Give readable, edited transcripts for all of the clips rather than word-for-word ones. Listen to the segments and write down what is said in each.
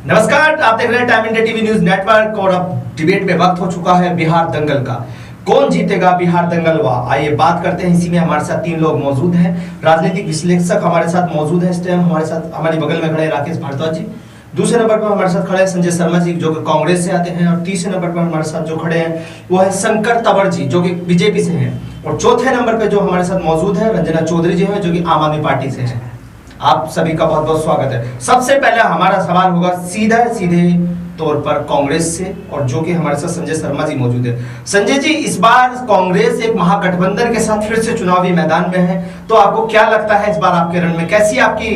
नमस्कार, आप देख रहे हैं time India TV news network. और अब डिबेट में वक्त हो चुका है बिहार दंगल का। कौन जीतेगा बिहार दंगल वा, आइए बात करते हैं। इसी में हमारे साथ तीन लोग मौजूद हैं। राजनीतिक विश्लेषक हमारे साथ मौजूद है इस टाइम। हमारे साथ हमारी बगल में खड़े राकेश भारद्वाज जी, दूसरे नंबर पर हमारे साथ खड़े हैं संजय शर्मा जी जो कि कांग्रेस से आते हैं, और तीसरे नंबर पर हमारे साथ जो खड़े हैं वो है शंकर तंवर जी जो कि बीजेपी से हैं, और चौथे नंबर पर जो हमारे साथ मौजूद है रंजना चौधरी जी हैं जो कि आम आदमी पार्टी से हैं। आप सभी का बहुत बहुत स्वागत है। सबसे पहले हमारा सवाल होगा सीधे तौर पर कांग्रेस से, और जो कि हमारे साथ संजय शर्मा जी मौजूद है। संजय जी, इस बार कांग्रेस एक महागठबंधन के साथ फिर से चुनावी मैदान में है, तो आपको क्या लगता है इस बार आपके रण में कैसी आपकी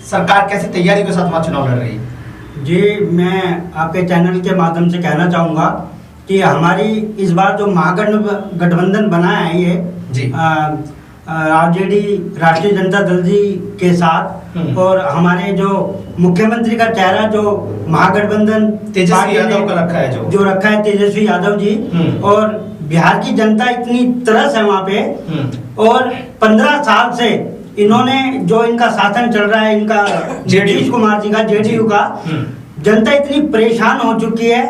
सरकार कैसी तैयारी के साथ वहां चुनाव लड़ रही है? जी, मैं आपके चैनल के माध्यम से कहना चाहूँगा कि हमारी इस बार जो महागठबंधन बना है ये जी आरजेडी राष्ट्रीय जनता दल जी के साथ, और हमारे जो मुख्यमंत्री का चेहरा जो महागठबंधन तेजस्वी यादव का रखा है जो रखा है तेजस्वी यादव जी, और बिहार की जनता इतनी तरस है वहाँ पे, और 15 साल से इन्होंने जो इनका शासन चल रहा है इनका नीतीश कुमार जी का जेडीयू का, जनता इतनी परेशान हो चुकी है।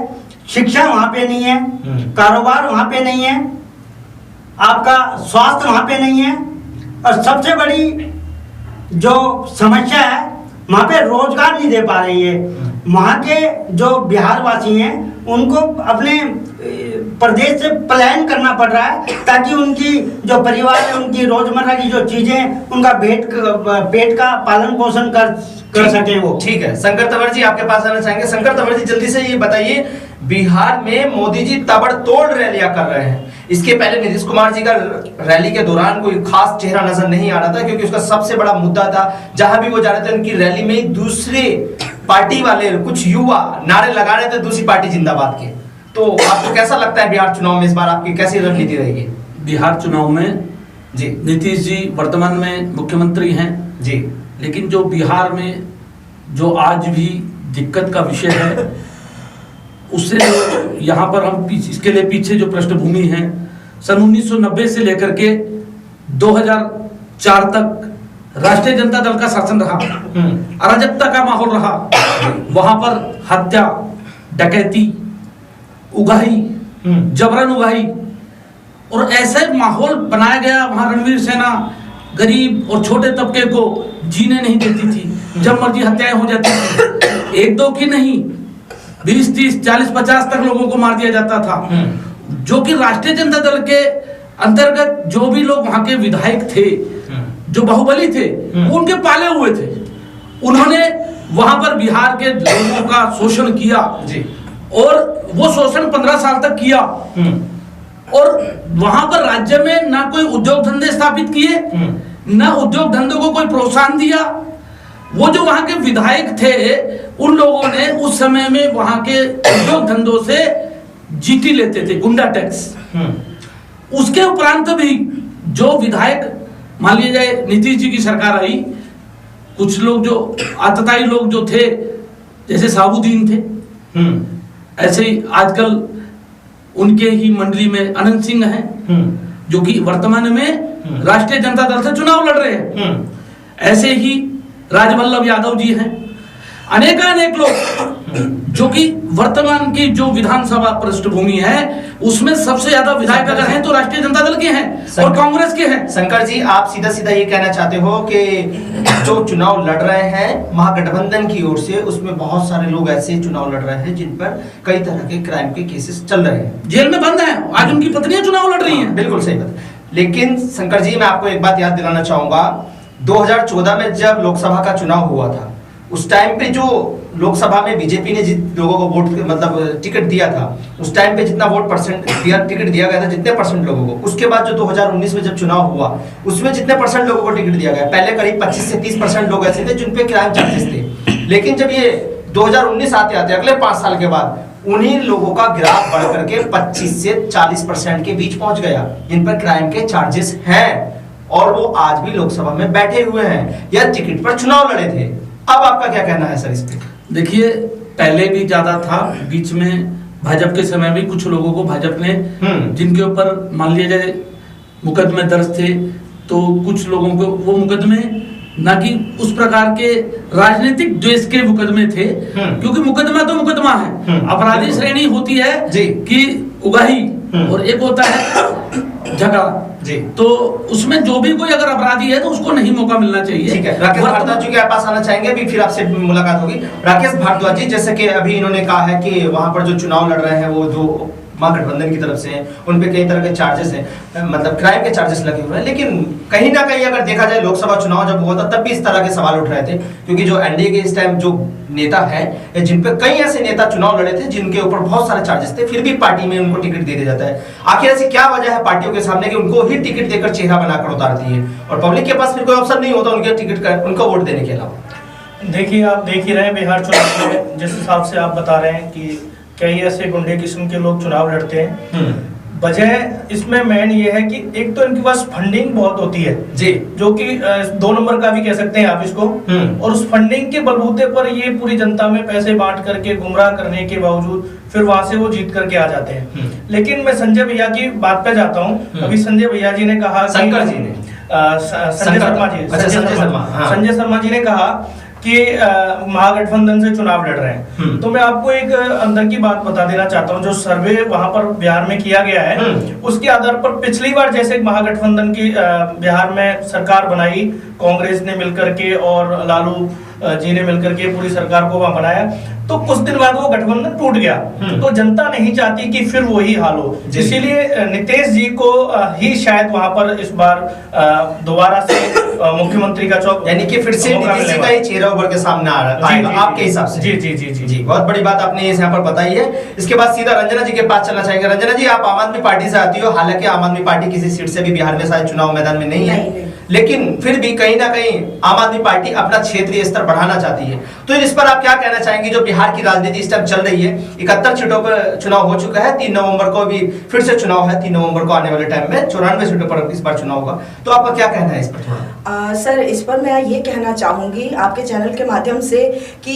शिक्षा वहाँ पे नहीं है, कारोबार वहाँ पे नहीं है, आपका स्वास्थ्य वहाँ पे नहीं है, और सबसे बड़ी जो समस्या है वहाँ पे रोजगार नहीं दे पा रही है। वहाँ के जो बिहार वासी हैं उनको अपने प्रदेश से पलायन करना पड़ रहा है ताकि उनकी जो परिवार है उनकी रोजमर्रा की जो चीजें उनका पेट का पालन पोषण कर सके वो। ठीक है, शंकर तंवर जी आपके पास आना चाहेंगे। शंकर तंवर जी, जल्दी से ये बताइए, बिहार में मोदी जी ताबड़तोड़ रैलियां कर रहे हैं। इसके पहले नीतीश कुमार जी का रैली के दौरान कोई खास चेहरा नजर नहीं आ रहा था, क्योंकि उसका सबसे बड़ा मुद्दा था जहां भी वो जा रहे थे उनकी रैली में दूसरे पार्टी वाले कुछ युवा नारे लगा रहे थे दूसरी पार्टी जिंदाबाद के। तो आपको कैसा लगता है बिहार चुनाव में इस बार आपकी कैसी रणनीति रहेगी? बिहार चुनाव में जी नीतीश जी वर्तमान में मुख्यमंत्री हैं जी, लेकिन जो बिहार में जो आज भी दिक्कत का विषय है उससे यहाँ पर हम इसके लिए पीछे जो पृष्ठभूमि है, सन 1990 से लेकर के 2004 तक राष्ट्रीय जनता दल का शासन रहा, अराजकता का माहौल रहा। वहां पर हत्या, डकैती, उगाही, जबरन उगाही, और ऐसे माहौल बनाया गया। वहां रणवीर सेना गरीब और छोटे तबके को जीने नहीं देती थी, जब मर्जी हत्याएं हो जाती थी। एक दो की नहीं, 20, 30, 40, 50 तक लोगों को मार दिया जाता था। जो कि राष्ट्रीय जनता दल के अंतर्गत जो भी लोग वहां के विधायक थे, जो बाहुबली थे, वो उनके पाले हुए थे। उन्होंने वहां पर बिहार के लोगों का शोषण किया जी, और वो शोषण 15 साल तक किया, और वहां पर राज्य में ना कोई उद्योग धंधे स्थापित किए, ना उद्योग धंधों को कोई प्रोत्साहन दिया। वो जो वहां के विधायक थे उन लोगों ने उस समय में वहां के उद्योग धंधों से जीटी लेते थे, गुंडा टैक्स। उसके उपरांत भी जो विधायक, मान लिया जाए नीतीश जी की सरकार आई, कुछ लोग जो आतताई लोग जो थे जैसे साबुद्दीन थे, ऐसे ही आजकल उनके ही मंडली में अनंत सिंह हैं जो कि वर्तमान में राष्ट्रीय जनता दल से चुनाव लड़ रहे हैं। ऐसे ही राजवल्लभ यादव जी हैं, अनेक लोग जो कि वर्तमान की जो विधानसभा पृष्ठभूमि है उसमें सबसे ज्यादा विधायक अगर हैं तो राष्ट्रीय जनता दल के हैं और कांग्रेस के हैं। शंकर जी, आप सीधा ये कहना चाहते हो कि जो चुनाव लड़ रहे हैं महागठबंधन की ओर से, उसमें बहुत सारे लोग ऐसे चुनाव लड़ रहे हैं जिन पर कई तरह के क्राइम के केसेस चल रहे हैं, जेल में बंद हैं, आज उनकी पत्नियां चुनाव लड़ रही हैं। बिल्कुल सही बात। लेकिन शंकर जी, मैं आपको एक बात याद दिलाना चाहूंगा, 2014 में जब लोकसभा का चुनाव हुआ था उस टाइम पे जो लोकसभा में बीजेपी ने जिन लोगों को वोट मतलब टिकट दिया था, उस टाइम पे जितना वोट परसेंट टिकट दिया गया था, जितने परसेंट लोगों को, उसके बाद जो 2019 में जब चुनाव हुआ उसमें जितने परसेंट लोगों को टिकट दिया गया, पहले करीब 25 से 30% लोग ऐसे थे जिन पे क्राइम चार्जेस थे। लेकिन जब ये 2019 आते आते अगले 5 साल के बाद उन्हीं लोगों का ग्राफ बढ़ करके 25 से 40% के बीच पहुंच गया जिन पर क्राइम के चार्जेस हैं, और वो आज भी लोकसभा में बैठे हुए हैं या टिकट पर चुनाव लड़े थे। अब आपका क्या कहना है सर इस पे? देखिए, पहले भी ज्यादा था, बीच में भाजपा के समय भी कुछ लोगों को भाजपा ने जिनके ऊपर मान लिया जाए मुकदमे दर्ज थे, तो कुछ लोगों को वो मुकदमे ना कि उस प्रकार के राजनीतिक द्वेष के मुकदमे थे, क्योंकि मुकदमा तो मुकदमा है। अपराधी श्रेणी होती है कि उगाही और एक होता है झगड़ा जी। तो उसमें जो भी कोई अगर अपराधी है तो उसको नहीं मौका मिलना चाहिए। ठीक है, राकेश भारद्वाज जी के पास आना चाहेंगे, अभी फिर आपसे मुलाकात होगी। राकेश भारद्वाज जी, जैसे कि अभी इन्होंने कहा है कि वहां पर जो चुनाव लड़ रहे हैं वो जो महागठबंधन की तरफ से हैं, उन पे कई तरह के चार्जेस हैं, मतलब क्राइम के चार्जेस लगे हुए हैं, लेकिन कहीं ना कहीं अगर देखा जाए लोकसभा चुनाव जब हुआ था तब भी इस तरह के सवाल उठ रहे थे, क्योंकि जो एनडीए के इस टाइम जो नेता है, जिन पे कई ऐसे नेता चुनाव लड़े थे जिनके ऊपर बहुत सारे चार्जेस थे, फिर भी पार्टी में उनको टिकट दे दिया जाता है। आखिर ऐसी क्या वजह है पार्टियों के सामने कि उनको ही टिकट देकर चेहरा बनाकर उतारती है और पब्लिक के पास फिर कोई ऑप्शन नहीं होता उनके टिकट का, उनको वोट देने के अलावा? देखिए, आप देख ही रहे हैं बिहार चुनाव में जिस हिसाब से आप बता रहे हैं कि कई ऐसे गुंडे किस्म के लोग चुनाव लड़ते हैं। वजह इसमें मेन ये है कि एक तो इनके पास फंडिंग बहुत होती है जी, जो कि 2 नंबर का भी कह सकते हैं आप इसको, और उस फंडिंग के बलबूते पर ये पूरी जनता में पैसे बांट करके गुमराह करने के बावजूद फिर वहां से वो जीत करके आ जाते हैं। लेकिन मैं संजय भैया की बात पे जाता हूँ। अभी संजय भैया जी ने कहा, शंकर जी ने, संजय शर्मा जी, संजय शर्मा जी ने कहा कि महागठबंधन से चुनाव लड़ रहे हैं। तो मैं आपको एक अंदर की बात बता देना चाहता हूं। जो सर्वे वहां पर बिहार में किया गया है उसके आधार पर पिछली बार जैसे महागठबंधन की बिहार में सरकार बनाई कांग्रेस ने मिलकर के और लालू जी ने मिलकर के पूरी सरकार को वहां बनाया, तो कुछ दिन बाद वो गठबंधन टूट गया। तो जनता नहीं चाहती कि फिर वही हाल हो, इसीलिए नीतीश जी को ही शायद वहां पर इस बार दोबारा से मुख्यमंत्री का चौक, यानी कि फिर से नीतीश जी का ही चेहरा उभर के सामने आ रहा है आपके हिसाब से? जी जी जी जी जी, बहुत बड़ी बात आपने यहाँ पर बताई है। इसके बाद सीधा रंजना जी के पास चलना चाहेंगे। रंजना जी, आप आम आदमी पार्टी से आती हो, हालांकि आम आदमी पार्टी किसी सीट से भी बिहार में शायद चुनाव मैदान में नहीं है, लेकिन फिर भी कहीं ना कहीं आम आदमी पार्टी अपना क्षेत्रीय स्तर बढ़ाना चाहती है, तो इस पर आप क्या कहना चाहेंगे? जो बिहार की राजनीति इस टाइम चल रही है, 71 सीटों पर चुनाव हो चुका है, 3 नवंबर को भी फिर से चुनाव है, 3 नवंबर को आने वाले टाइम में 94 सीटों पर इस बार चुनाव होगा, तो आपका क्या कहना है इस पर? सर, इस पर मैं ये कहना चाहूंगी आपके चैनल के माध्यम से कि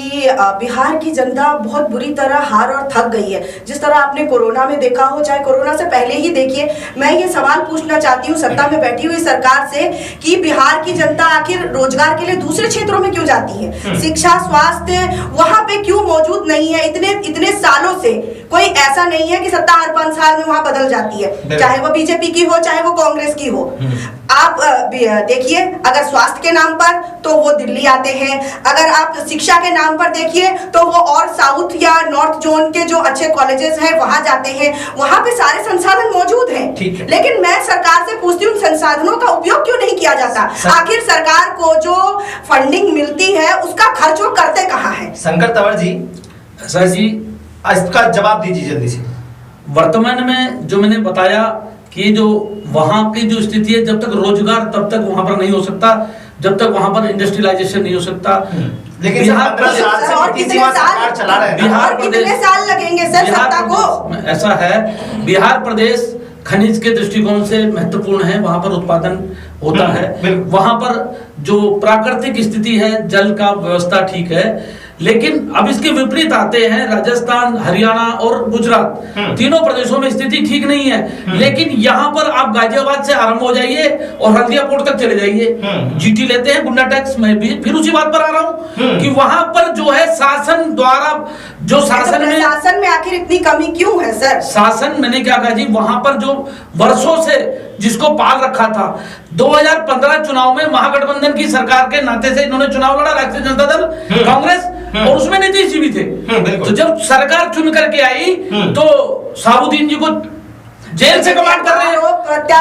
बिहार की जनता बहुत बुरी तरह हार और थक गई है। जिस तरह आपने कोरोना में देखा हो, चाहे कोरोना से पहले ही देखिए, मैं ये सवाल पूछना चाहती हूँ सत्ता में बैठी हुई सरकार से कि बिहार की जनता आखिर रोजगार के लिए दूसरे क्षेत्रों में क्यों जाती है? शिक्षा, स्वास्थ्य वहां पे क्यों मौजूद नहीं है? इतने सालों से कोई ऐसा नहीं है कि सत्ता हर 5 साल में वहां बदल जाती है, चाहे वो बीजेपी की हो चाहे वो कांग्रेस की हो। आप देखिए, अगर स्वास्थ्य के नाम पर तो वो दिल्ली आते हैं, अगर आप शिक्षा के नाम पर देखिए तो वो और साउथ या नॉर्थ जोन के जो अच्छे कॉलेजेस हैं वहां जाते हैं, वहां पे सारे संसाधन मौजूद हैं। लेकिन मैं सरकार से पूछती हूँ, संसाधनों का उपयोग क्यों नहीं किया जाता? आखिर सरकार को जो फंडिंग मिलती है उसका खर्च वो करते कहाँ है? शंकर तंवर जी, सर जी, इसका जवाब दीजिए जल्दी से। वर्तमान में जो मैंने बताया कि जो वहां की जो स्थिति है, जब तक रोजगार तब तक वहां पर नहीं हो सकता, जब तक वहां पर इंडस्ट्रियलाइजेशन नहीं हो सकता। लेकिन बिहार प्रदेश और कितने साल चला रहे हैं, बिहार कितने साल लगेंगे सर सत्ता को? ऐसा है, बिहार प्रदेश खनिज के दृष्टिकोण से महत्वपूर्ण है, वहां पर उत्पादन होता है, वहां पर जो प्राकृतिक स्थिति है, जल का व्यवस्था ठीक है। लेकिन अब इसके विपरीत आते हैं, राजस्थान, हरियाणा और गुजरात, तीनों प्रदेशों में स्थिति ठीक नहीं है। लेकिन यहाँ पर आप गाजियाबाद से आरंभ हो जाइए और हल्दिया पोर्ट तक चले जाइए, जीटी लेते हैं, गुंडा टैक्स में भी फिर उसी बात पर आ रहा हूँ कि वहां पर जो है शासन द्वारा जो शासन में आखिर इतनी कमी क्यों है सर? शासन, मैंने क्या कहा जी, वहां पर जो वर्षों से जिसको पाल रखा था, 2015 चुनाव में महागठबंधन की सरकार के नाते से इन्होंने चुनाव लड़ा, राष्ट्रीय जनता दल, कांग्रेस, और उसमें नीतीश जी भी थे। तो जब सरकार चुन करके आई तो साबुद्दीन जी को जेल से कमांड कर रहे हैं,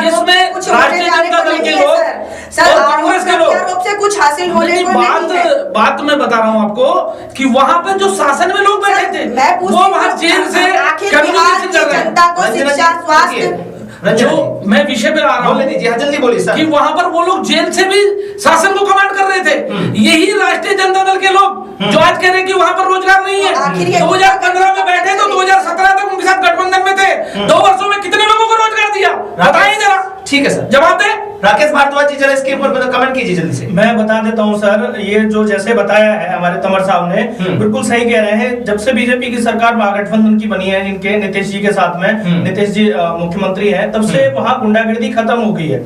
जिसमें राष्ट्रीय जनता दल के लोग और कांग्रेस के लोग से कुछ हासिल होने को नहीं है। बात मैं बता रहा हूँ आपको कि वहां पे जो शासन में लोग बैठे थे वो वहां जेल से कम्युनिकेशन कर रहे हैं। शिक्षा, स्वास्थ्य, जो मैं विषय पे आ रहा हूँ, जल्दी बोलिए सर, कि वहां पर वो लोग जेल से भी शासन को कमांड कर रहे थे। यही राष्ट्रीय जनता दल के लोग जो आज कह रहे हैं कि वहां पर रोजगार नहीं है, 2015 में बैठे तो 2017 तक उनके साथ गठबंधन में थे, 2 वर्षों में कितने लोगों को रोजगार दिया बताइए जरा। ठीक है सर, जवाब दे। राकेश भारद्वाज जी जरा इसके ऊपर कमेंट कीजिए जल्दी से। मैं बता देता हूं सर, ये जो जैसे बताया है हमारे तंवर साहब ने, बिल्कुल सही कह रहे हैं। जब से बीजेपी की सरकार महागठबंधन की बनी है, इनके नीतीश जी के साथ में, नीतीश जी मुख्यमंत्री हैं, तब से वहां गुंडागर्दी खत्म हो गई है,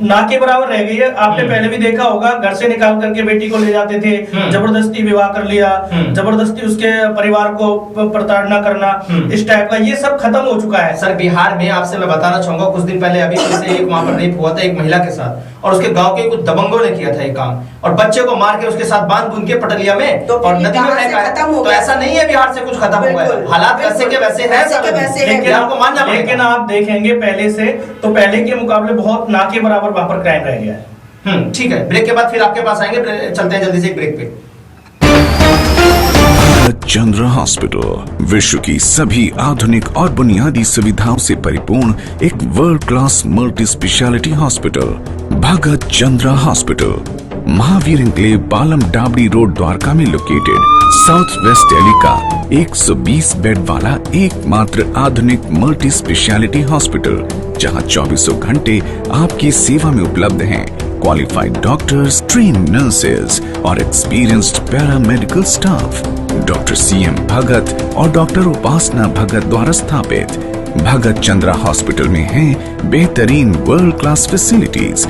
ना के बराबर रह गई है। आपने पहले भी देखा होगा, घर से निकाल करके बेटी को ले जाते थे, जबरदस्ती विवाह कर लिया, जबरदस्ती उसके परिवार को प्रताड़ना करना, इस टाइप का ये सब खत्म हो चुका है। सर बिहार में आपसे मैं बताना चाहूंगा, कुछ दिन पहले अभी से एक वहां पर रेप हुआ था एक महिला के साथ, और उसके गांव के कुछ दबंगों ने किया था ये काम, और बच्चे को मार के उसके साथ बांध बूंद के पटलिया में तो और नदी में फेंका है। तो ऐसा नहीं है बिहार से कुछ खत्म हुआ है, हालात वैसे के वैसे है, लेकिन आपको मानना पड़ेगा। लेकिन आप देखेंगे पहले से, तो पहले के मुकाबले बहुत ना के बराबर वहां पर क्राइम रह गया है। ठीक है, ब्रेक के बाद फिर आपके पास आएंगे, चलते हैं जल्दी से एक ब्रेक पे। चंद्र हॉस्पिटल विश्व की सभी आधुनिक और बुनियादी सुविधाओं से परिपूर्ण एक world class multi specialty hospital, Bhagat Chandra hospital, Mahavir enclave, Palam Dabri road, Dwarka में लोकेटेड, साउथ वेस्ट दिल्ली का 120 बेड वाला एकमात्र आधुनिक मल्टी स्पेशलिटी हॉस्पिटल, जहां 24 घंटे आपकी सेवा में उपलब्ध हैं क्वालिफाइड डॉक्टर्स, ट्रेन्ड नर्सेज और experienced paramedical staff. Doctor CM भगत और डॉक्टर उपासना भगत द्वारा स्थापित भगत चंद्रा हॉस्पिटल में हैं बेहतरीन world class facilities.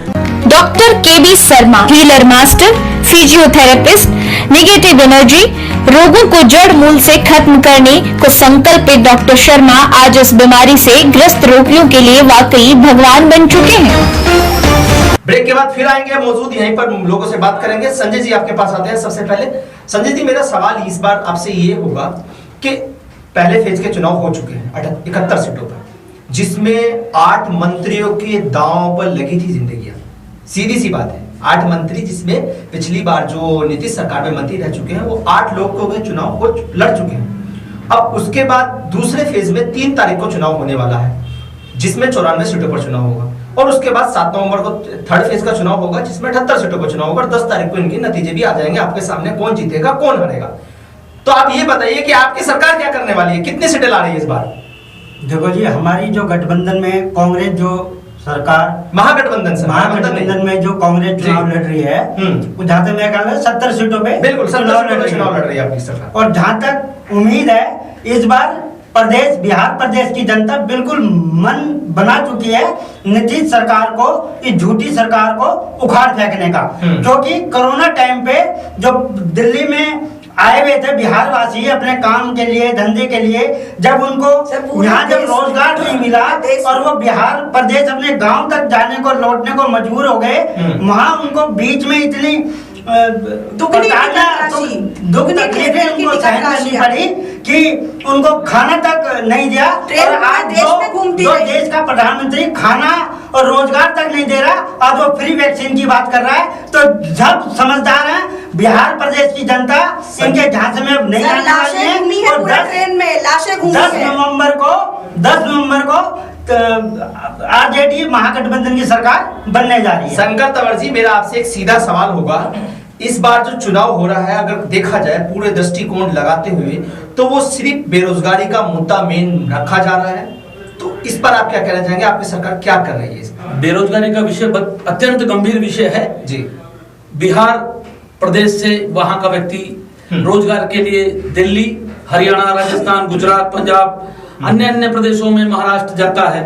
Doctor KB Sharma, healer master, physiotherapist, negative energy, रोगों को जड़ मूल से खत्म करने को संकल्पित डॉक्टर शर्मा आज इस बीमारी से ग्रस्त रोगियों के लिए वाकई भगवान बन चुके हैं। ब्रेक के बाद फिर आएंगे, मौजूद यहीं पर लोगों से बात करेंगे। संजय जी आपके पास आते हैं सबसे पहले। संजय जी, मेरा सवाल इस बार आपसे ये होगा कि पहले फेज के चुनाव हो चुके हैं 71 सीटों पर, जिसमें 8 मंत्रियों के दांव पर लगी थी जिंदगियां। सीधी सी बात है, 8 मंत्री, जिसमें पिछली बार जो नीतीश सरकार में मंत्री रह चुके हैं वो 8 लोग को चुनाव को लड़ चुके हैं। अब उसके बाद दूसरे फेज में 3 तारीख को चुनाव होने वाला है, जिसमें 94 सीटों पर चुनाव होगा, और उसके बाद 7 नवंबर को थर्ड फेज का चुनाव होगा, जिसमें 78 सीटों पर चुनाव होगा, और 10 तारीख को इनके नतीजे भी आ जाएंगे आपके सामने, कौन जीतेगा कौन हारेगा। तो आप ये बताइए कि आपकी सरकार क्या करने वाली है, कितनी सीटें ला रही है इस बार? देखो जी, हमारी जो गठबंधन में कांग्रेस जो सरकार महागठबंधन में जो कांग्रेस चुनाव लड़ रही है, जहाँ तक मैं कह रहा हूँ 70 सीटों पे बिल्कुल चुनाव लड़ रही है आपकी सरकार। और जहाँ तक उम्मीद है, इस बार बिहार प्रदेश की जनता बिल्कुल मन बना चुकी है नीतीश सरकार को, इस झूठी सरकार को उखाड़ फेंकने का। क्योंकि कोरोना टाइम पे जो दिल्ली में आए हुए थे बिहार वासी अपने काम के लिए, धंधे के लिए, जब उनको यहाँ जब रोजगार नहीं मिला और वो बिहार प्रदेश अपने गांव तक जाने को, लौटने को मजबूर हो गए, वहाँ उनको बीच में इतनी दुख तकलीफें उनको सहन करनी पड़ी कि उनको खाना तक नहीं दिया। और आज जो देश का प्रधानमंत्री खाना और रोजगार तक नहीं दे रहा, आज वो फ्री वैक्सीन की बात कर रहा है, तो सब समझदार हैं बिहार प्रदेश की जनता, इनके झांसे में अब नहीं आने वाली है। और 10 नवंबर को RJD महागठबंधन की सरकार बनने जा रही है। शंकर तंवर जी, मेरा आपसे एक सीधा सवाल होगा, इस बार जो चुनाव हो रहा है, अगर देखा जाए पूरे दृष्टिकोण लगाते हुए, तो वो सिर्फ बेरोजगारी का मुद्दा मेन रखा जा रहा है, तो इस पर आप क्या कहना चाहेंगे, आपकी सरकार क्या कर रही है इस पर? बेरोजगारी का विषय अत्यंत गंभीर विषय है जी। बिहार प्रदेश से वहां का व्यक्ति रोजगार के लिए दिल्ली, हरियाणा, राजस्थान, गुजरात, पंजाब, अन्य प्रदेशों में, महाराष्ट्र जाता है,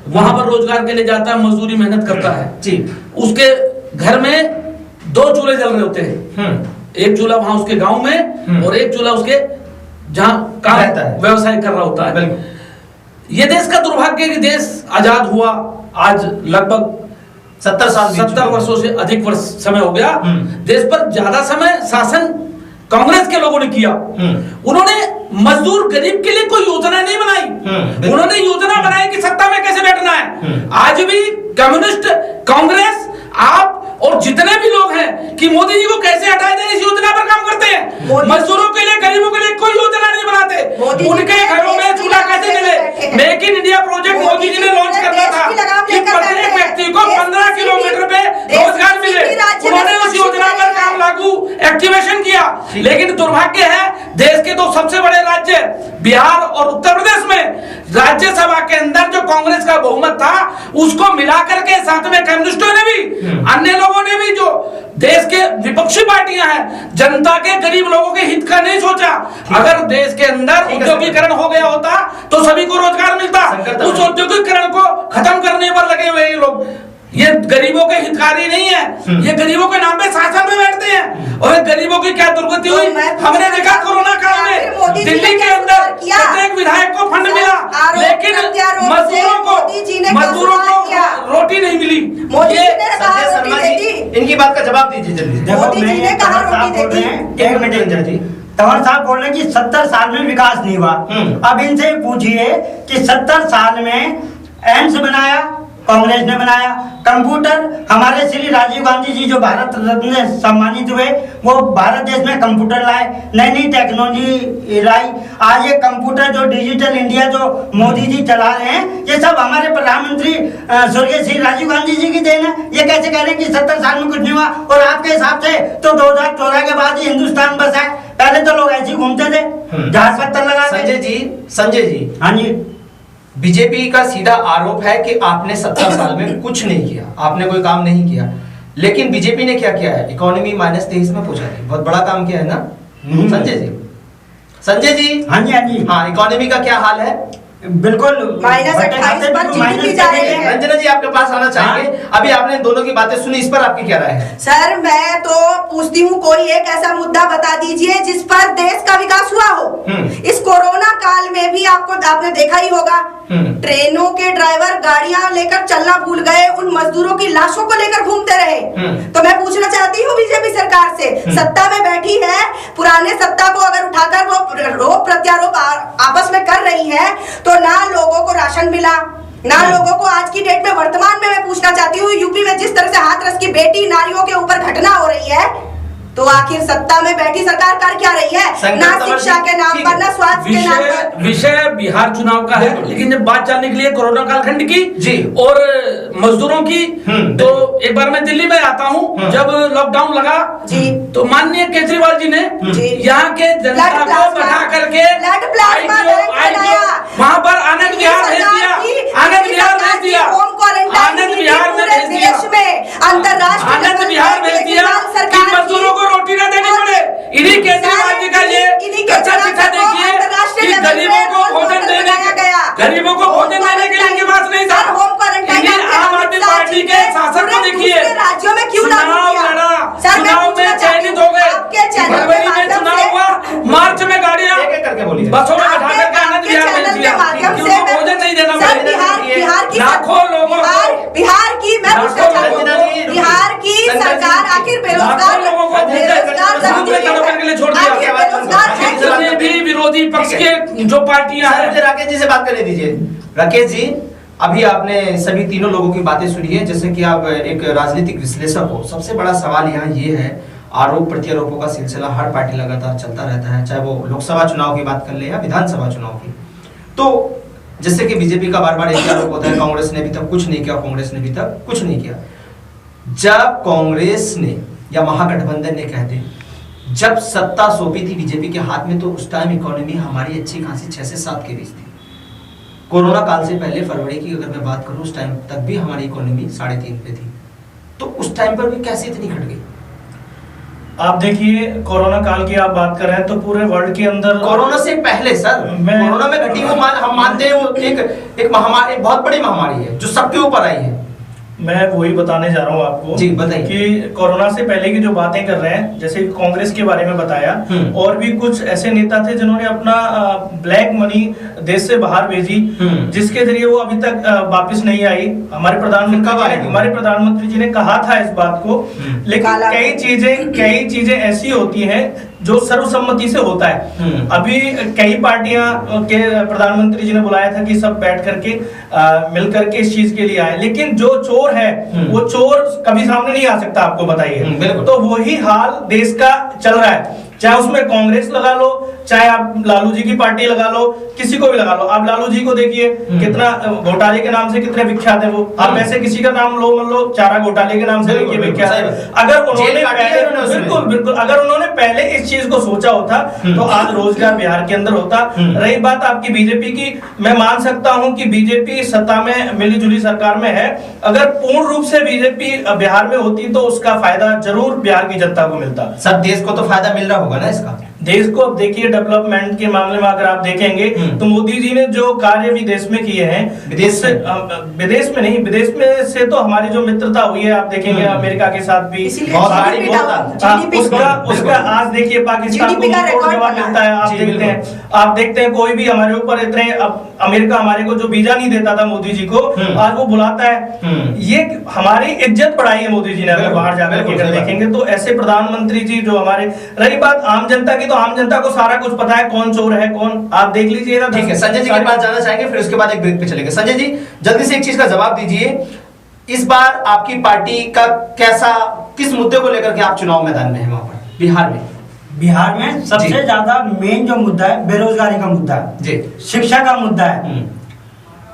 वहां पर रोजगार के लिए जाता है, मजदूरी मेहनत करता है जी। उसके घर में 2 चूल्हे जल रहे होते हैं, एक चूल्हा वहां उसके गांव में और एक चूल्हा उसके जहां काम व्यवसाय कर रहा होता है। ये देश का दुर्भाग्य कि देश आजाद हुआ आज लगभग 70 वर्षों से अधिक समय हो गया। देश पर ज्यादा समय शासन कांग्रेस के लोगों ने किया। उन्होंने मजदूर गरीब के लिए कोई योजना नहीं बनाई, उन्होंने योजना बनाई कि सत्ता में कैसे बैठना है। आज भी कम्युनिस्ट, कांग्रेस, आप और जितने भी लोग हैं कि मोदी जी को कैसे हटाए दें, इस योजना पर काम करते हैं। मजदूरों के लिए, गरीबों के लिए कोई योजना नहीं बनाते। उनके घरों में चूल्हा कैसे मिले? Make in India project Modi ji ने लॉन्च करना था कि प्रत्येक व्यक्ति को 15 किलोमीटर पे रोजगार मिले। उन्होंने उस योजना पर काम लागू एक्टिवेशन किया, लेकिन दुर्भाग्य है देश के 2 सबसे बड़े राज्य बिहार और उत्तर प्रदेश में राज्यसभा के अंदर जो कांग्रेस का बहुमत था उसको मिलाकर के साथ में कम्युनिस्टों ने भी, अन्य लोगों ने भी, जो देश के विपक्षी पार्टियां हैं, जनता के गरीब लोगों के हित का नहीं सोचा। अगर देश के अंदर औद्योगिकरण हो गया होता तो सभी को रोजगार मिलता, उस औद्योगिकरण को खत्म करने पर लगे हुए ये लोग। ये गरीबों के हितकारी नहीं है, ये गरीबों के नाम पे शासन में बैठते हैं। और गरीबों की क्या दुर्गति हुई हमने देखा कोरोना काल में। दिल्ली के अंदर प्रत्येक विधायक को फंड मिला, लेकिन मजदूरों को रोटी नहीं मिली। इनकी बात का जवाब दीजिए जल्दी। एक मिनट, तंवर साहब बोल रहे हैं कि 70 साल में विकास नहीं हुआ। अब इनसे पूछिए कि 70 साल में एम्स बनाया, कांग्रेस ने बनाया। कंप्यूटर, हमारे श्री राजीव गांधी जी जो भारत रत्न से सम्मानित हुए, वो भारत देश में कंप्यूटर लाए, नई नई टेक्नोलॉजी लाई। आज ये कंप्यूटर जो डिजिटल इंडिया जो मोदी जी चला रहे हैं, ये सब हमारे प्रधानमंत्री स्वर्गीय श्री राजीव गांधी जी की देन है। ये कैसे कह रहे हैं कि 70 साल में कुछ नहीं हुआ? और आपके हिसाब से तो 2014 के बाद ही हिंदुस्तान बसा है। पहले तो लोग ऐसे ही घूमते थे जहाज पत्थर लगा के। संजय जी, हाँ जी, बीजेपी का सीधा आरोप है कि आपने 70 साल में कुछ नहीं किया, आपने कोई काम नहीं किया। लेकिन बीजेपी ने क्या किया है? इकोनॉमी -23 में पहुंचा दी, बहुत बड़ा काम किया है ना संजय जी? संजय जी, हाँ जी, हाँ जी, हाँ, इकोनॉमी का क्या हाल है? बिल्कुल -28 पर जीडीपी जा रही है। रंजना जी आपके पास आना चाहेंगे। अभी आपने दोनों की बातें सुनी, इस पर आपकी क्या राय है? सर, मैं तो पूछती हूँ, कोई एक ऐसा मुद्दा बता दीजिए जिस पर देश का विकास हुआ हो। इस कोरोना काल में भी आपने देखा ही होगा, ट्रेनों के ड्राइवर गाड़ियां लेकर चलना भूल गए, उन मजदूरों की लाशों को लेकर घूमते रहे। तो मैं पूछना चाहती हूँ बीजेपी सरकार से, सत्ता में बैठी है, पुराने सत्ता को अगर उठाकर वो रोप प्रत्यारोप आपस में कर रही है, तो ना लोगों को राशन मिला, ना लोगों को आज की डेट में वर्तमान में मैं पूछना चाहती हूँ, यूपी में जिस तरह से हाथरस की बेटी नारियों के ऊपर घटना हो रही है, तो आखिर सत्ता में बैठी सरकार कर क्या रही है? ना शिक्षा के नाम पर, ना स्वास्थ्य के नाम पर। विषय बिहार चुनाव का है, लेकिन जब बात चलने के लिए कोरोना कालखंड की जी और मजदूरों की, तो एक बार मैं दिल्ली में आता हूँ, जब लॉकडाउन लगा जी, तो माननीय केजरीवाल जी ने यहाँ के जनता को बैठा करके वहाँ पर आनंद विहार भेज दिया, आनंद विहार भेज दिया, आनंद विहार में भेज दिया, अंतरराष्ट्रीय आनंद विहार भेज दिया कि मजदूरों को रोटी ना देनी पड़े। इन्हीं केजरीवाल जी का ये अच्छा शिक्षा देखिए कि गरीबों को भोजन देने के लिए इनके पास नहीं था। इन्हीं आम आदमी पार्टी के शासन को देखिए, राज्यों में क्यों चुनाव लड़ा, चुनाव में चयनित हो गए, फरवरी में चुनाव हुआ, मार्च में गाड़ियां बसों में बैठा करके आनंद विहार भेज दिया कि उनको भोजन नहीं देना पड़े। लाखों लोगों को, बिहार की मैं पूछना चाहती हूँ, बिहार की सरकार आखिर बेरोजगार लोगों को करके लिए छोड़ दिया। भी विरोधी पक्ष के जो पार्टियां हैं। राकेश जी से बात करने दीजिए। राकेश जी, अभी आपने सभी तीनों लोगों की बातें सुनी है, जैसे कि आप एक राजनीतिक विश्लेषक हो। सबसे बड़ा सवाल यहाँ ये है, आरोप प्रत्यारोपों का सिलसिला हर पार्टी लगातार चलता रहता है, चाहे वो लोकसभा चुनाव की बात कर ले या विधानसभा चुनाव की। तो जैसे कि बीजेपी का बार बार एक आरोप होता है, कांग्रेस ने अभी तक कुछ नहीं किया, कांग्रेस ने अभी तक कुछ नहीं किया। जब कांग्रेस ने या महागठबंधन ने कहते जब सत्ता सौंपी थी बीजेपी के हाथ में, तो उस टाइम इकोनॉमी हमारी अच्छी खासी 6 से 7 के बीच थी। कोरोना काल से पहले फरवरी की अगर मैं बात करूं, उस टाइम तक भी हमारी इकोनॉमी 3.5 पे थी। तो उस टाइम पर भी कैसे इतनी घट गई? आप देखिए, कोरोना काल की आप बात कर रहे हैं तो पूरे वर्ल्ड के अंदर कोरोना से पहले सर, कोरोना में घटी वो हम मानते हैं, वो एक महामारी, एक बहुत बड़ी महामारी है जो सबके ऊपर आई है। मैं वही बताने जा रहा हूँ आपको जी, बताइए कि कोरोना से पहले की जो बातें कर रहे हैं, जैसे कांग्रेस के बारे में बताया, और भी कुछ ऐसे नेता थे जिन्होंने अपना ब्लैक मनी देश से बाहर भेजी, जिसके जरिए वो अभी तक वापस नहीं आई। हमारे प्रधानमंत्री जी ने कहा था इस बात को, लेकिन कई चीजें ऐसी होती हैं जो सर्वसम्मति से होता है। अभी कई पार्टियां के प्रधानमंत्री जी ने बुलाया था कि सब बैठ करके मिल करके इस चीज के लिए आए, लेकिन जो चोर है वो चोर कभी सामने नहीं आ सकता, आपको बताइए। तो वही हाल देश का चल रहा है, चाहे उसमें कांग्रेस लगा लो, चाहे आप लालू जी की पार्टी लगा लो, किसी को भी लगा लो, आप लालू जी को देखिए कितना घोटाले के नाम से कितने विख्यात है वो। आप ऐसे किसी का नाम लो, मान लो चारा घोटाले के नाम से देखिए विख्यात है। अगर उन्होंने बिल्कुल बिल्कुल अगर उन्होंने पहले इस चीज को सोचा होता तो आज रोजगार बिहार के अंदर होता। रही बात आपकी बीजेपी की, मैं मान सकता हूं कि बीजेपी सत्ता में मिलीजुली सरकार में है, अगर पूर्ण रूप से बीजेपी बिहार में होती तो उसका फायदा जरूर बिहार की जनता को मिलता। सब देश को तो फायदा मिल रहा होगा ना इसका। देश को अब देखिए, डेवलपमेंट के मामले में अगर आप देखेंगे तो मोदी जी ने जो कार्य विदेश में किए हैं, विदेश में नहीं, विदेश में से तो हमारी जो मित्रता हुई है आप देखेंगे अमेरिका के साथ भी उसका आज देखिए पाकिस्तान को जवाब मिलता है। आप देखते हैं कोई भी हमारे ऊपर इतने, अमेरिका हमारे को जो वीजा नहीं देता था मोदी जी को, आज वो बुलाता है। ये हमारी इज्जत बढ़ाई है मोदी जी ने अगर बाहर जाकर के देखेंगे तो। ऐसे प्रधानमंत्री जी जो हमारे, रही बात आम जनता की, तो आम जनता को सारा कुछ पता है कौन चोर है कौन, आप देख लीजिएगा। ठीक है, संजय जी के पास जाना चाहेंगे, फिर उसके बाद एक ब्रेक पे चलेंगे। संजय जी जल्दी से एक चीज का जवाब दीजिए, इस बार आपकी पार्टी का कैसा, किस मुद्दे को लेकर के आप चुनाव मैदान में हैं वहां पर बिहार में? बिहार में सबसे ज्यादा मेन जो मुद्दा है बेरोजगारी का मुद्दा है जी, शिक्षा का मुद्दा है।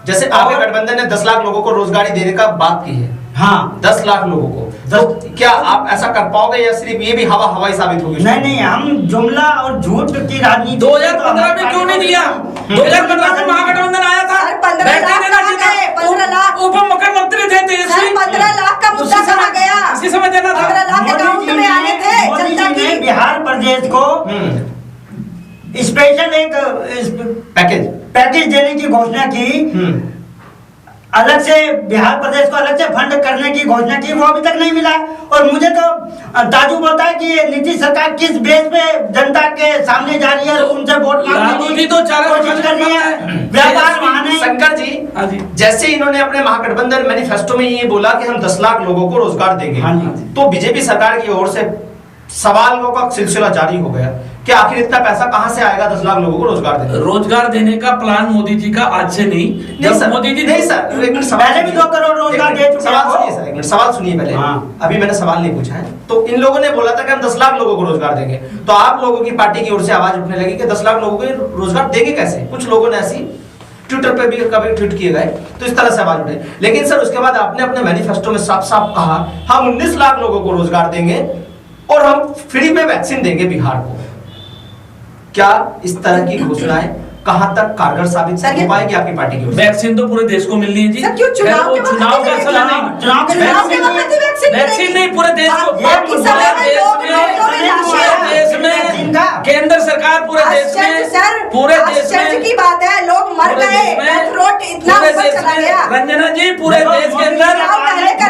जैसे आपके गठबंधन ने 10 लाख लोगों को रोजगारी देने का बात की है। हाँ, 10 लाख लोगों को, तो क्या आप ऐसा कर पाओगे या सिर्फ ये भी हवाई साबित होगी? नहीं, हम जुमला और झूठ की राजनीति 2015 में क्यों नहीं दिया? 2015 में महागठबंधन आया था, 15 लाख उप मुख्यमंत्री थे देश में, 15 लाख का मुद्दा कहा गया, इसी समय देना था। 15 लाख अकाउंट में आने थे जनता की। बिहार प्रदेश को स्पेशल एक पैकेज देने की घोषणा की, अलग से बिहार प्रदेश को अलग से फंड करने की घोषणा की, वो अभी तक नहीं मिला। और मुझे तो ताजुब होता है कि नीतीश सरकार किस बेस पे जनता के सामने जा रही है, उनसे वोट मांगने की कोशिश कर रही है। व्यापार बहाने। शंकर जी, जैसे इन्होंने अपने महागठबंधन मैनिफेस्टो में ये बोला कि हम 10 लाख लोगों को रोजगार देंगे, तो बीजेपी सरकार की ओर से सवालों का सिलसिला जारी हो गया कि आखिर इतना पैसा कहां से आएगा 10 लाख लोगों को रोजगार देने का प्लान मोदी जी का आज से नहीं सर, मोदी जी नहीं सर, एक मिनट, पहले भी 2 करोड़ रोजगार दे चुके हैं। सवाल सुनिए सर, एक मिनट सवाल सुनिए पहले। अभी मैंने सवाल नहीं पूछा है। तो इन लोगों ने बोला था कि हम 10 लाख लोगों को रोजगार देंगे, तो आप लोगों की पार्टी की ओर से आवाज उठने लगी कि 10 लाख लोगों को रोजगार देंगे कैसे? कुछ लोगों ने ऐसी ट्विटर पे भी कभी ट्वीट किए गए, तो इस तरह से आवाज उठे। लेकिन सर उसके बाद आपने अपने मैनिफेस्टो में साफ साफ कहा हम 19 लाख लोगों को रोजगार देंगे और हम फ्री में वैक्सीन देंगे बिहार को। क्या इस तरह की घोषणाएं कहां तक कारगर साबित हो पाएगी आपकी पार्टी की? वैक्सीन तो पूरे देश को मिलनी है जी। सर क्यों चुनाव का मसला नहीं, वैक्सीन नहीं पूरे देश को, देश में केंद्र सरकार पूरे देश में की बात है, लोग मर गए, इतना ऊपर चला गया। रंजना जी पूरे देश के अंदर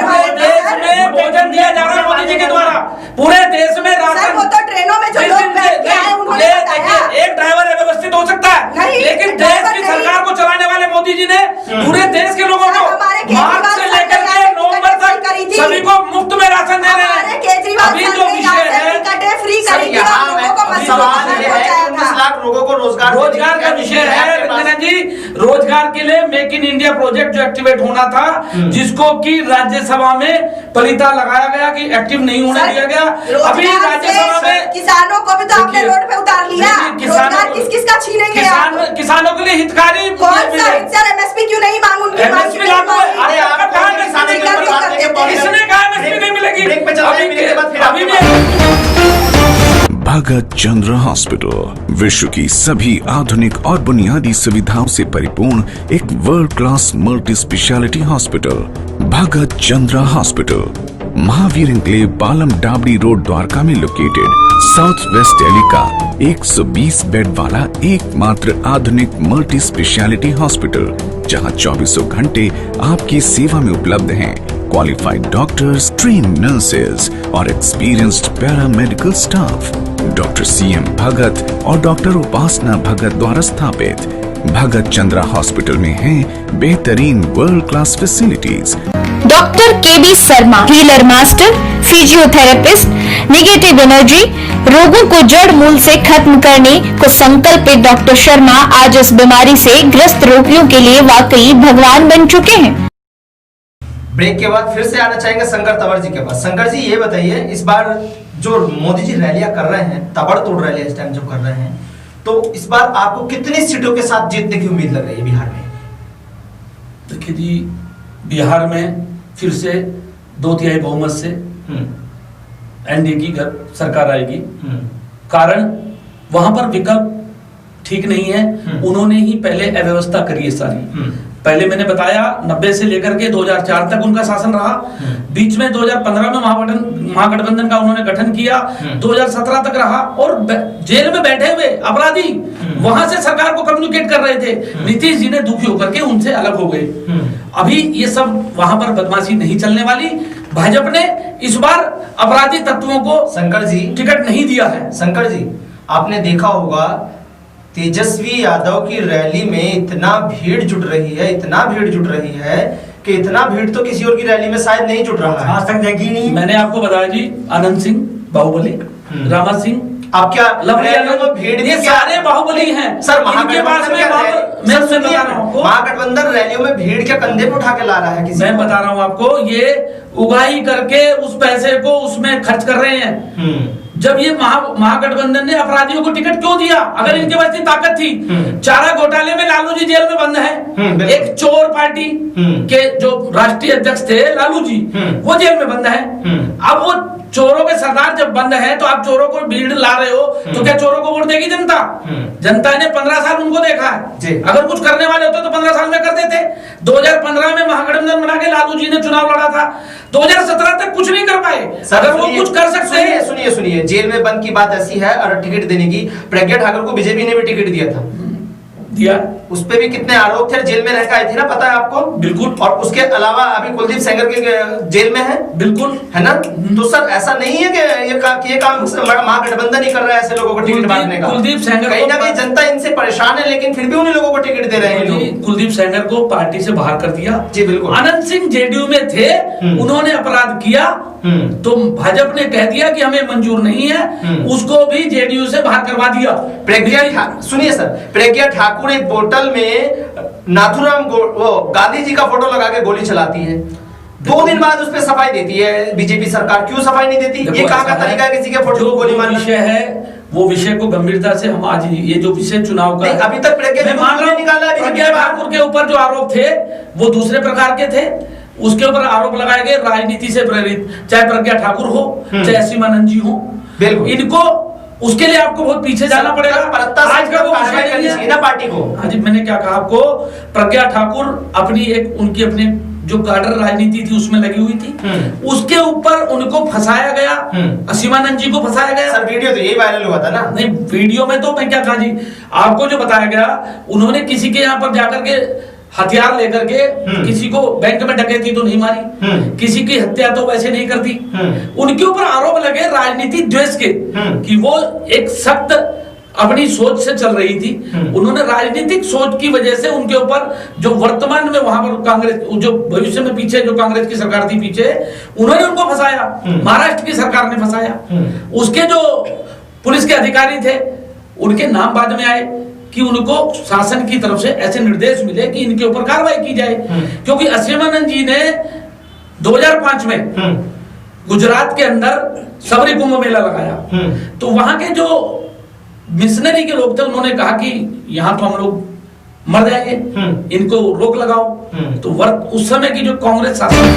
पूरे देश में भोजन दिया जा रहा है मोदी जी के द्वारा, पूरे देश में राशन। वो तो ट्रेनों में जो लोग बैठ के आए उन्होंने बताया। एक ड्राइवर अव्यवस्थित हो सकता है, लेकिन देश की सरकार को चलाने वाले मोदी जी ने पूरे देश के लोगों को मार्च से लेकर के नवंबर तक सभी को मुफ्त में राशन दे रहे हैं। अभी जो विषय है सवाल ये है कि 19 लाख लोगों को रोजगार का विषय है रंजना जी। रोजगार के लिए मेक इन इंडिया प्रोजेक्ट जो एक्टिवेट होना था, जिसको कि राज्यसभा में पलीता लगाया गया कि एक्टिव नहीं होने दिया गया। अभी राज्यसभा में किसानों को भी तो आपने रोड पे उतार लिया। रोजगार किस का छीनेंगे आप? किसानों के लिए हितकारी सर एमएसपी क्यों नहीं मांग? उनकी किसने कहा एमएसपी नहीं मिलेगी? अभी भगत चंद्र हॉस्पिटल विश्व की सभी आधुनिक और बुनियादी सुविधाओं से परिपूर्ण एक world class multi specialty hospital. Bhagat Chandra hospital, Mahavir enclave, Palam Dabri road, Dwarka में लोकेटेड। साउथ वेस्ट दिल्ली का 120 बेड वाला एकमात्र आधुनिक मल्टी स्पेशलिटी हॉस्पिटल, जहां 24 घंटे आपकी सेवा में उपलब्ध हैं क्वालिफाइड डॉक्टर्स, ट्रेन्ड नर्सेज और experienced paramedical staff. Doctor C M Bhagat और डॉक्टर उपासना भगत द्वारा स्थापित भगत चंद्रा हॉस्पिटल में हैं बेहतरीन world class facilities. Doctor K B Sharma, healer master, physiotherapist, negative energy, रोगों को जड़ मूल से खत्म करने को संकल्पित डॉक्टर शर्मा आज इस बीमारी से ग्रस्त रोगियों के लिए वाकई भगवान बन चुके हैं। ब्रेक के बाद फिर से आना चाहेंगे शंकर तंवर जी के पास। शंकर जी ये बताइए, इस बार जो मोदी जी रैलियां कर रहे हैं, ताबड़तोड़ रैलियां इस टाइम जो कर रहे हैं, तो इस बार आपको कितनी सीटों के साथ जीतने की उम्मीद लग रही है बिहार में? देखिए जी, बिहार में फिर से 2/3 बहुमत से एनडीए की सरकार आएगी। कारण वहां पर विकल्प ठीक नहीं है। उन्होंने ही पहले अव्यवस्था करी है सारी। पहले मैंने बताया 90 से लेकर के 2004 तक उनका शासन रहा। बीच में 2015 में महागठबंधन का उन्होंने गठन किया, 2017 तक रहा और जेल में बैठे हुए अपराधी वहां से सरकार को कम्युनिकेट कर रहे थे। नीतीश जी ने दुखी होकर के उनसे अलग हो गए। अभी ये सब वहां पर बदमाशी नहीं चलने वाली। भाजपा ने इस बार अपराधी तत्वों को शंकर जी टिकट नहीं दिया है। शंकर जी, आपने देखा होगा तेजस्वी यादव की रैली में इतना भीड़ जुट रही है, इतना भीड़ जुट रही है कि इतना भीड़ तो किसी और की रैली में शायद नहीं जुट रहा है। आज तक देखी नहीं। मैंने आपको बताया जी, आनंद सिंह बाहुबली, रामा सिंह, आप क्या रैलियों में भीड़, ये सारे बाहुबली हैं सर। इनके पास में महागठबंधन रैलियों में भीड़ के कंधे पे उठा के ला रहा है किसी? मैं बता रहा हूँ आपको, ये उगाही करके उस पैसे को उसमें खर्च कर रहे हैं। जब ये महागठबंधन ने अपराधियों को टिकट क्यों दिया? अगर इनके पास इतनी ताकत थी। चारा घोटाले में लालू जी जेल में बंद है। एक चोर पार्टी के जो राष्ट्रीय अध्यक्ष थे लालू जी, वो जेल में बंद है। अब वो चोरों के सरदार जब बंद है तो आप चोरों को भीड़ ला रहे हो तो क्या चोरों को वोट देगी जनता? जनता ने 15 साल उनको देखा है। अगर कुछ करने वाले होते तो 15 साल में करते थे। 2015 में महागठबंधन बना के लालू जी ने चुनाव लड़ा था, 2017 तक कुछ नहीं कर पाए। अगर वो कुछ कर सकते हैं। सुनिए, जेल में बंद की बात ऐसी है और टिकट देने की, प्रज्ञा ठाकुर को बीजेपी ने भी टिकट दिया था। दिया, उस पे भी कितने आरोप थे, जेल में रह के आई थी ना, पता है आपको? बिल्कुल। और उसके अलावा अभी कुलदीप सेंगर के जेल में है। बिल्कुल, है ना? तो सर ऐसा नहीं है कि ये काम महागठबंधन ही कर रहा है ऐसे लोगों को टिकट बांटने का। कुलदीप सेंगर कहीं ना कहीं जनता इनसे परेशान है, लेकिन फिर भी उन्हीं लोगों को टिकट दे रहे हैं। कुलदीप सेंगर को पार्टी से बाहर कर दिया। जी बिल्कुल। आनंद सिंह जेडीयू में थे, उन्होंने अपराध किया तो भाजपा ने कह दिया कि हमें मंजूर नहीं है, उसको भी जेडीयू से बाहर करवा दिया। सुनिए सर, प्रज्ञा ठाकुर एक बोतल में नाथुराम वो गांधी जी का फोटो लगा के गोली चलाती है, 2 दिन बाद उस पर सफाई देती है बीजेपी सरकार। क्यों सफाई नहीं देती? ये कहाँ का तरीका है किसी के फोटो को गोली मारने? विषय है, वो विषय को गंभीरता से हम आज ये जो विषय चुनाव का अभी तक प्रज्ञा ठाकुर के ऊपर जो आरोप थे वो दूसरे प्रकार के थे। उसके ऊपर आरोप लगाए गए राजनीति से प्रेरित, चाहे प्रज्ञा ठाकुर हो चाहे सीमानंद जी हो। इनको उसके लिए आपको बहुत पीछे जाना पड़ेगा। आज का वो विषय ना पार्टी को। आज मैंने क्या कहा आपको, प्रज्ञा ठाकुर उनकी अपनी जो गार्डर राजनीति थी उसमें लगी हुई थी, उसके ऊपर उनको फंसाया गया, असीमानंद जी को फंसाया गया। सर वीडियो तो यही वायरल हुआ था ना? नहीं, वीडियो में तो मैं क्या कहा जी, आपको जो बताया गया, उन्होंने किसी के यहाँ पर जाकर के हथियार लेकर के किसी को बैंक में डकैती तो नहीं मारी, किसी की हत्या तो वैसे नहीं करती। उनके ऊपर आरोप लगे राजनीतिक द्वेष के, कि वो एक सख्त अपनी सोच से चल रही थी। उन्होंने राजनीतिक सोच की वजह से उनके ऊपर जो वर्तमान में वहां पर कांग्रेस, जो भविष्य में पीछे जो कांग्रेस की सरकार थी पीछे, उन्होंने उनको फंसाया, महाराष्ट्र की सरकार ने फंसाया। उसके जो पुलिस के अधिकारी थे उनके नाम बाद में आए कि उनको शासन की तरफ से ऐसे निर्देश मिले कि इनके ऊपर कार्रवाई की जाए। क्योंकि असीमानंद जी ने 2005 में गुजरात के अंदर सबरी कुंभ मेला लगाया, तो वहां के जो मिशनरी के लोग थे उन्होंने कहा कि यहाँ तो हम लोग मर जाएंगे, इनको रोक लगाओ। तो उस समय की जो कांग्रेस शासन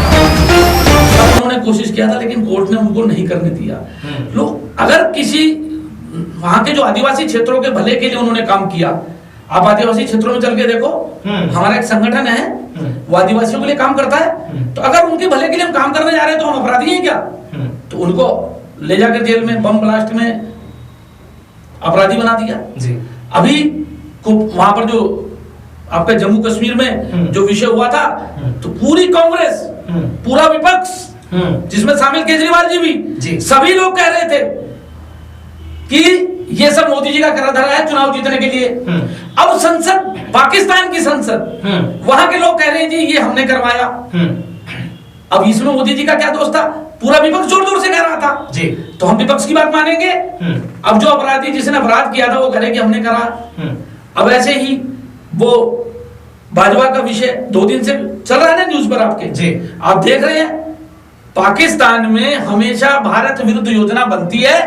था उन्होंने कोशिश किया था, लेकिन कोर्ट ने उनको नहीं करने दिया। लोग अगर किसी वहां के जो आदिवासी क्षेत्रों के भले के लिए उन्होंने काम किया, आप आदिवासी क्षेत्रों में चल के देखो, हमारा एक संगठन है वो आदिवासियों के लिए काम करता है, तो अगर उनके भले के लिए हम काम करने जा रहे हैं तो हम अपराधी हैं क्या? तो उनको ले जाकर जेल में बम ब्लास्ट में अपराधी बना दिया जी। अभी वहां पर जो आपके जम्मू कश्मीर में जो विषय हुआ था, तो पूरी कांग्रेस, पूरा विपक्ष जिसमें शामिल केजरीवाल जी भी, सभी लोग कह रहे थे कि ये सब मोदी जी का करा धरा है चुनाव जीतने के लिए। अब संसद, पाकिस्तान की संसद, वहां के लोग कह रहे हैं जी ये हमने करवाया। अब इसमें मोदी जी का क्या दोष था? पूरा विपक्ष जोर जोर से कह रहा था जी, तो हम विपक्ष की बात मानेंगे। अब जो अपराधी जिसने अपराध किया था वो कह रहे कि हमने करा। अब ऐसे ही वो भाजपा का विषय 2 दिन से चल रहा है ना न्यूज पर आपके जी, आप देख रहे हैं पाकिस्तान में हमेशा भारत विरुद्ध योजना बनती है।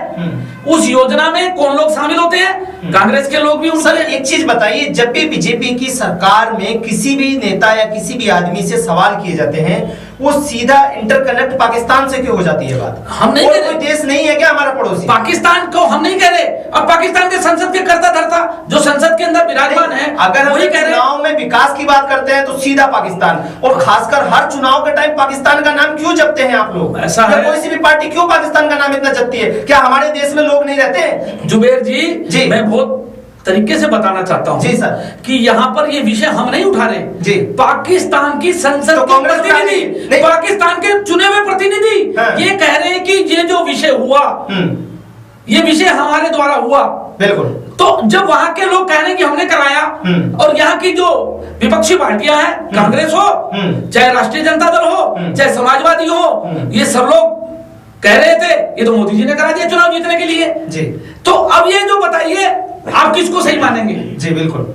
उस योजना में कौन लोग शामिल होते हैं? कांग्रेस के लोग भी सर एक चीज बताइए, जब भी बीजेपी की सरकार में किसी भी नेता या किसी भी आदमी से सवाल किए जाते हैं, वो सीधा इंटरकनेक्ट पाकिस्तान से क्यों हो जाती है बात? हम नहीं और कह रहे। कोई देश नहीं है क्या हमारा पड़ोसी? पाकिस्तान को हम नहीं कह रहे, अब पाकिस्तान के संसद के कर्ता धर्ता जो संसद के अंदर विराजमान है, अगर वही हम कह रहे हैं। चुनाव में विकास की बात करते हैं तो सीधा पाकिस्तान, और खासकर हर चुनाव के टाइम पाकिस्तान का नाम क्यों जपते हैं आप लोग? ऐसा या है। कोई सी भी पार्टी क्यों पाकिस्तान का नाम इतना जपती है? क्या हमारे देश में लोग नहीं रहते हैं? जुबेर जी, मैं बहुत तरीके से बताना चाहता हूँ जी सर, कि यहाँ पर ये विषय हम नहीं उठा रहे जी। पाकिस्तान की संसद तो के कांग्रेस प्रतिनिधि, पाकिस्तान के चुने हुए प्रतिनिधि ये कह रहे हैं कि ये जो विषय हुआ, ये विषय हमारे द्वारा हुआ। बिल्कुल। तो जब वहां के लोग कह रहे हैं कि हमने कराया, और यहाँ की जो विपक्षी पार्टियां हैं, कांग्रेस हो चाहे राष्ट्रीय जनता दल हो चाहे समाजवादी हो, ये सब लोग कह रहे थे ये तो मोदी जी ने करा दिया चुनाव जीतने के लिए जी। तो अब ये जो बताइए आप किसको सही मानेंगे? जी बिल्कुल।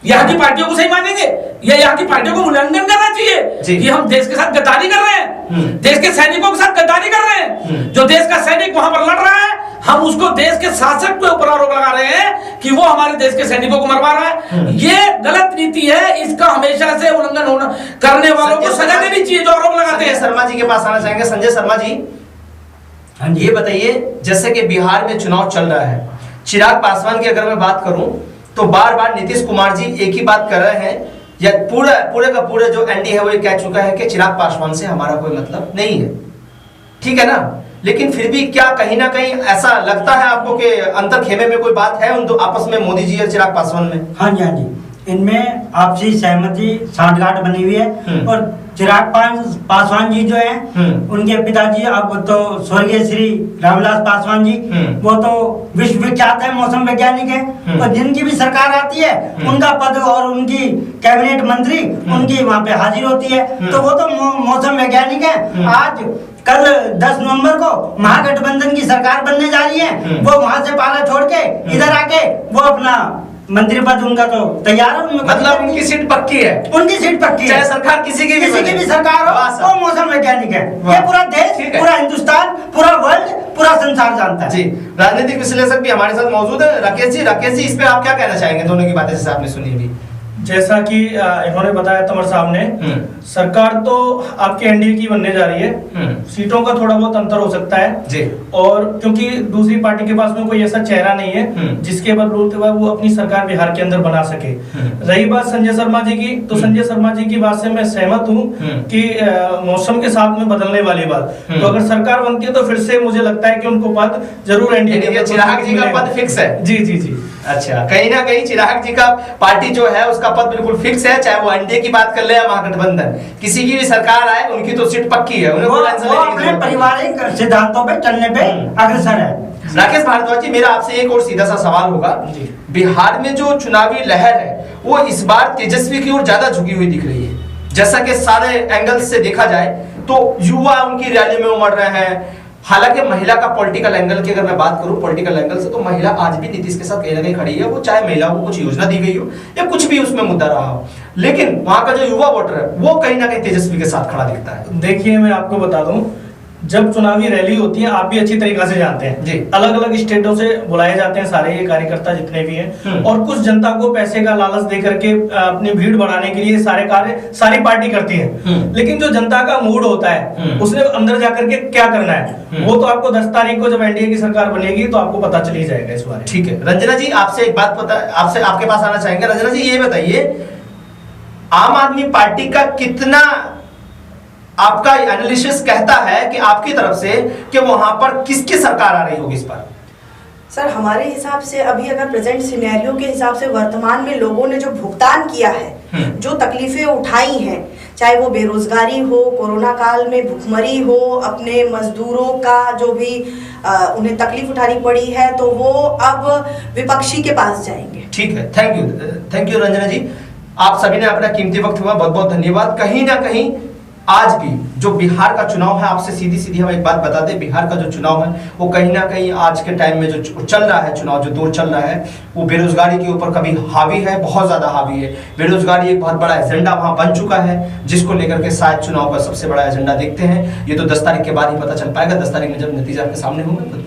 यहाँ की पार्टियों को सही मानेंगे या यहाँ की पार्टियों को मूल्यांकन करना चाहिए कि हम देश के साथ गद्दारी कर रहे हैं, देश के सैनिकों के साथ गद्दारी कर रहे हैं? जो देश का सैनिक वहां पर लड़ रहा है, हम उसको देश के शासक के ऊपर आरोप लगा रहे हैं कि वो हमारे देश के सैनिकों को मरवा रहा है। ये गलत नीति है, इसका हमेशा से उल्लंघन होना, करने वालों को सजा देनी चाहिए जो आरोप लगाते हैं। शर्मा जी के पास आना चाहेंगे। संजय शर्मा जी, ये बताइए, जैसे कि बिहार में चुनाव चल रहा है, चिराग पासवान की अगर मैं बात करूं तो बार बार नीतीश कुमार जी एक ही बात कर रहे हैं, या पूरे का पूरे जो एनडी है वो ये कह चुका है कि चिराग पासवान से हमारा कोई मतलब नहीं है, ठीक है ना? लेकिन फिर भी क्या कहीं ना कहीं ऐसा लगता है आपको कि अंतर खेमे में कोई बात है उन दो आपस में, मोदी जी और चिराग पासवान में? हाँ जी, हाँ जी, इनमें आपसी सहमति साठगांठ बनी हुई है। और चिराग पासवान जी जो हैं, उनके पिताजी अब तो स्वर्गीय श्री रामविलास पासवान जी, वो तो विश्वविख्यात है, मौसम वैज्ञानिक है, और जिनकी भी सरकार आती है उनका पद और उनकी कैबिनेट मंत्री उनकी वहां पे हाजिर होती है, तो वो तो मौसम वैज्ञानिक है। आज कल 10 नवंबर को महागठबंधन की सरकार बनने जा रही है, वो वहां से पाला छोड़ के इधर आके वो अपना मंत्री पद उनका तो तैयार है, मतलब उनकी सीट पक्की है, उनकी सीट पक्की है, चाहे सरकार किसी की भी सरकार हो, वो मौसम वैज्ञानिक है। ये पूरा देश, पूरा हिंदुस्तान, पूरा वर्ल्ड, पूरा संसार जानता है। जी, राजनीतिक विश्लेषक भी हमारे साथ मौजूद है, राकेश जी इस पे आप क्या कहना चाहेंगे? दोनों की बातें जैसे आपने सुनी अभी, जैसा कि इन्होंने बताया तमर साहब ने, सरकार तो आपके एनडीए की बनने जा रही है, सीटों का थोड़ा बहुत अंतर हो सकता है जी, और क्योंकि दूसरी पार्टी के पास में कोई ऐसा चेहरा नहीं है जिसके बलबूते पर वो अपनी सरकार बिहार के अंदर बना सके। रही बात संजय शर्मा जी की, तो संजय शर्मा जी की बात से मैं सहमत हूँ कि मौसम के साथ में बदलने वाली बात, तो अगर सरकार बनती है तो फिर से मुझे लगता है कि उनको पद जरूर एनडीए, चिराग जी का पद फिक्स है? जी जी जी। अच्छा, कहीं ना कहीं चिराग जी का पार्टी जो है उसका पद बिल्कुल फिक्स है, चाहे वो एनडीए की बात कर ले या महागठबंधन, किसी की भी सरकार आए उनकी तो सीट पक्की है, उन्हें कोई टेंशन लेने की अपने जरूरत नहीं। पारिवारिक सिद्धांतों पे चलने पे अग्रसर है। राकेश भारद्वाज जी, मेरा आपसे एक और सीधा सा सवाल होगा, बिहार में जो चुनावी लहर है वो इस बार तेजस्वी की ओर ज्यादा झुकी हुई दिख रही है, जैसा कि सारे एंगल से देखा जाए तो युवा उनकी रैली में उमड़ रहे हैं। हालांकि महिला का पॉलिटिकल एंगल की अगर मैं बात करूं, पॉलिटिकल एंगल से, तो महिला आज भी नीतीश के साथ कहीं ना कहीं खड़ी है, वो चाहे महिलाओं को कुछ योजना दी गई हो या कुछ भी उसमें मुद्दा रहा हो, लेकिन वहां का जो युवा वोटर है वो कहीं ना कहीं तेजस्वी के साथ खड़ा दिखता है। देखिए, मैं आपको बता दूं, जब चुनावी रैली होती है, आप भी अच्छी तरीके से जानते हैं जी, अलग अलग स्टेटों से बुलाए जाते हैं सारे ये कार्यकर्ता जितने भी हैं, और कुछ जनता को पैसे का लालच दे करके अपनी भीड़ बढ़ाने के लिए सारे कार्य सारी पार्टी करती है, लेकिन जो जनता का मूड होता है उसने अंदर जाकर के क्या करना है वो तो आपको 10 तारीख को जब एनडीए की सरकार बनेगी तो आपको पता चल ही जाएगा इस बारे। ठीक है, रंजना जी आपसे एक बात आपसे आपके पास आना चाहेंगे। रंजना जी ये बताइए, आम आदमी पार्टी का कितना आपका एनालिसिस कहता है कि आपकी तरफ से कि वहां पर किसकी सरकार आ रही होगी इस पर? सर, हमारे हिसाब से अभी अगर प्रेजेंट सिनेरियो के हिसाब से वर्तमान में लोगों ने जो भुगतान किया है, जो तकलीफें उठाई हैं, चाहे वो बेरोजगारी हो, कोरोना काल में भुखमरी हो, अपने मजदूरों का जो भी उन्हें तकलीफ उठानी पड़ी है, तो वो अब विपक्षी के पास जाएंगे। ठीक है, थैंक यू रंजना जी, आप सभी ने अपना कीमती वक्त हुआ, बहुत बहुत धन्यवाद। कहीं ना कहीं आज भी जो बिहार का चुनाव है, आपसे सीधी हम एक बात बता दें, बिहार का जो चुनाव है वो कहीं ना कहीं आज के टाइम में जो चल रहा है चुनाव, जो दौर चल रहा है, वो बेरोजगारी के ऊपर कभी हावी है, बहुत ज्यादा हावी है। बेरोजगारी एक बहुत बड़ा एजेंडा वहां बन चुका है, जिसको लेकर के शायद चुनाव का सबसे बड़ा एजेंडा देखते हैं। ये तो 10 तारीख के बाद ही पता चल पाएगा, 10 तारीख में जब नतीजा आपके सामने होंगे।